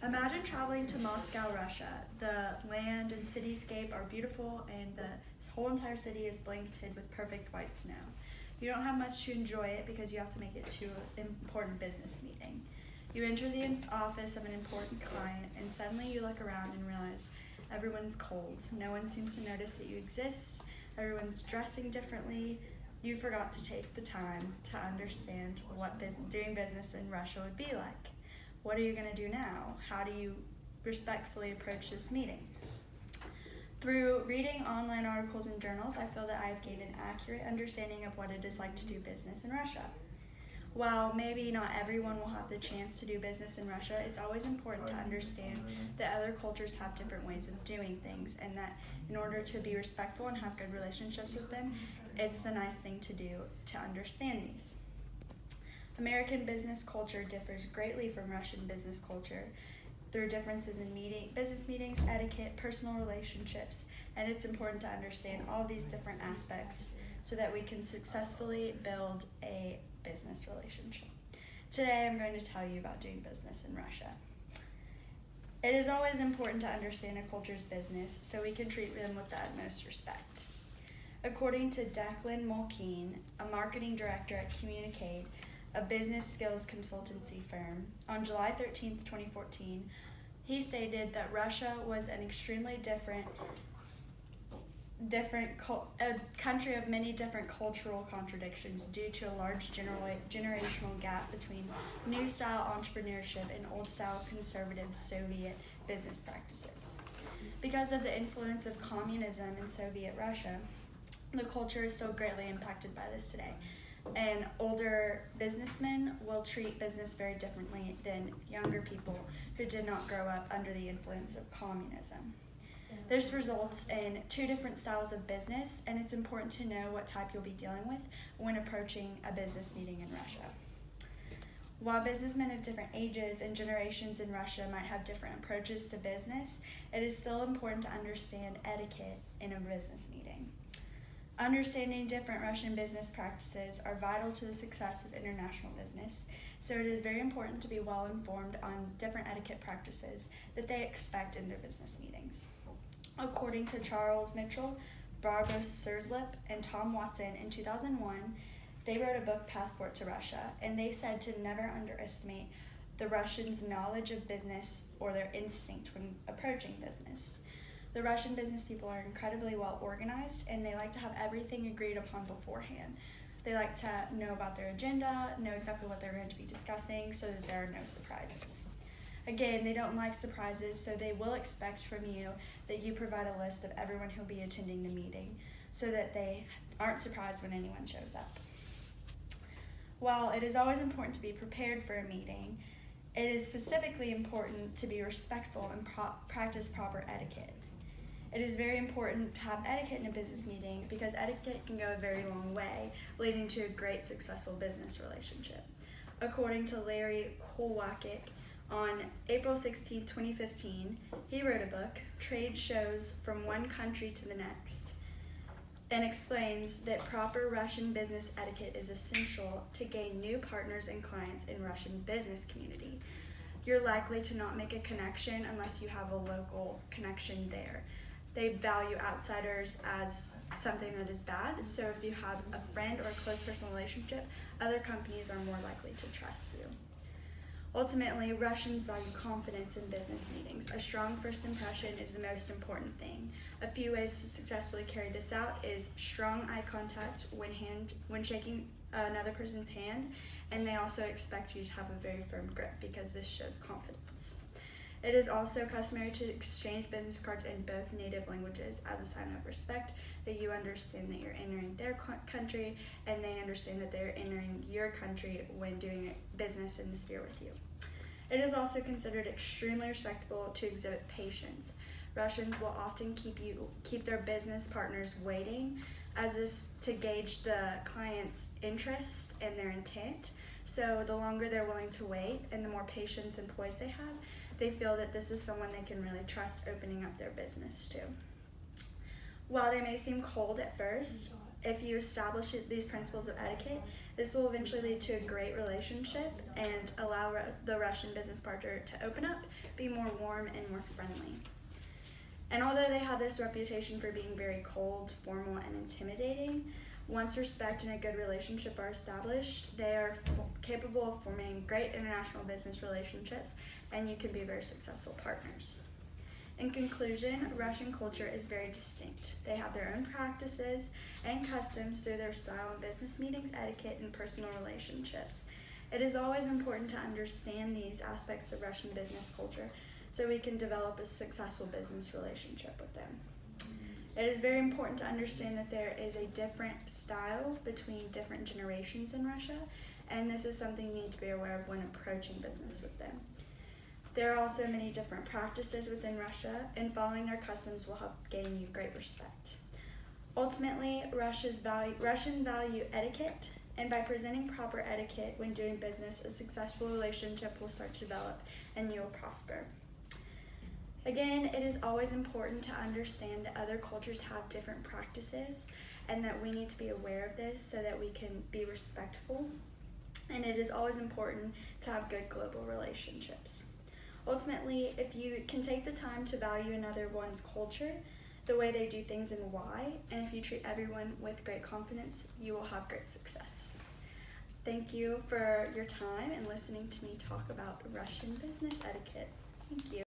Imagine traveling to Moscow, Russia. The land and cityscape are beautiful, and the whole entire city is blanketed with perfect white snow. You don't have much to enjoy it because you have to make it to an important business meeting. You enter the office of an important client, and suddenly you look around and realize everyone's cold. No one seems to notice that you exist. Everyone's dressing differently. You forgot to take the time to understand what doing business in Russia would be like. What are you going to do now? How do you respectfully approach this meeting? Through reading online articles and journals, I feel that I have gained an accurate understanding of what it is like to do business in Russia. While maybe not everyone will have the chance to do business in Russia, it's always important to understand that other cultures have different ways of doing things, and that in order to be respectful and have good relationships with them, it's the nice thing to do to understand these. American business culture differs greatly from Russian business culture through differences in business meetings, etiquette, personal relationships, and it's important to understand all these different aspects so that we can successfully build a business relationship. Today I'm going to tell you about doing business in Russia. It is always important to understand a culture's business so we can treat them with the utmost respect. According to Declan Mulkeen, a marketing director at Communicate, a business skills consultancy firm, on July 13, 2014, he stated that Russia was an extremely different country of many different cultural contradictions due to a large generational gap between new style entrepreneurship and old style conservative Soviet business practices. Because of the influence of communism in Soviet Russia, the culture is still greatly impacted by this today. And older businessmen will treat business very differently than younger people who did not grow up under the influence of communism. This results in two different styles of business, and it's important to know what type you'll be dealing with when approaching a business meeting in Russia. While businessmen of different ages and generations in Russia might have different approaches to business, it is still important to understand etiquette in a business meeting. Understanding different Russian business practices are vital to the success of international business, so it is very important to be well informed on different etiquette practices that they expect in their business meetings. According to Charles Mitchell, Barbara Surslip, and Tom Watson in 2001, they wrote a book, Passport to Russia, and they said to never underestimate the Russians' knowledge of business or their instinct when approaching business. The Russian business people are incredibly well organized, and they like to have everything agreed upon beforehand. They like to know about their agenda, know exactly what they're going to be discussing so that there are no surprises. Again, they don't like surprises, so they will expect from you that you provide a list of everyone who'll be attending the meeting so that they aren't surprised when anyone shows up. While it is always important to be prepared for a meeting, it is specifically important to be respectful and practice proper etiquette. It is very important to have etiquette in a business meeting because etiquette can go a very long way, leading to a great successful business relationship. According to Larry Kolwakic, on April 16, 2015, he wrote a book, Trade Shows from One Country to the Next, and explains that proper Russian business etiquette is essential to gain new partners and clients in Russian business community. You're likely to not make a connection unless you have a local connection there. They value outsiders as something that is bad, so if you have a friend or a close personal relationship, other companies are more likely to trust you. Ultimately, Russians value confidence in business meetings. A strong first impression is the most important thing. A few ways to successfully carry this out is strong eye contact when shaking another person's hand, and they also expect you to have a very firm grip because this shows confidence. It is also customary to exchange business cards in both native languages as a sign of respect, that you understand that you're entering their country and they understand that they're entering your country when doing business in the sphere with you. It is also considered extremely respectable to exhibit patience. Russians will often keep their business partners waiting as is to gauge the client's interest and their intent. So the longer they're willing to wait and the more patience and poise they have, they feel that this is someone they can really trust opening up their business to. While they may seem cold at first, If you establish these principles of etiquette, this will eventually lead to a great relationship and allow the Russian business partner to open up, be more warm, and more friendly. And although they have this reputation for being very cold, formal, and intimidating, once respect and a good relationship are established, they are capable of forming great international business relationships, and you can be very successful partners. In conclusion, Russian culture is very distinct. They have their own practices and customs through their style in business meetings, etiquette, and personal relationships. It is always important to understand these aspects of Russian business culture so we can develop a successful business relationship with them. It is very important to understand that there is a different style between different generations in Russia, and this is something you need to be aware of when approaching business with them. There are also many different practices within Russia, and following their customs will help gain you great respect. Ultimately, Russian value etiquette, and by presenting proper etiquette when doing business, a successful relationship will start to develop and you will prosper. Again, it is always important to understand that other cultures have different practices and that we need to be aware of this so that we can be respectful. And it is always important to have good global relationships. Ultimately, if you can take the time to value another one's culture, the way they do things and why, and if you treat everyone with great confidence, you will have great success. Thank you for your time and listening to me talk about Russian business etiquette. Thank you.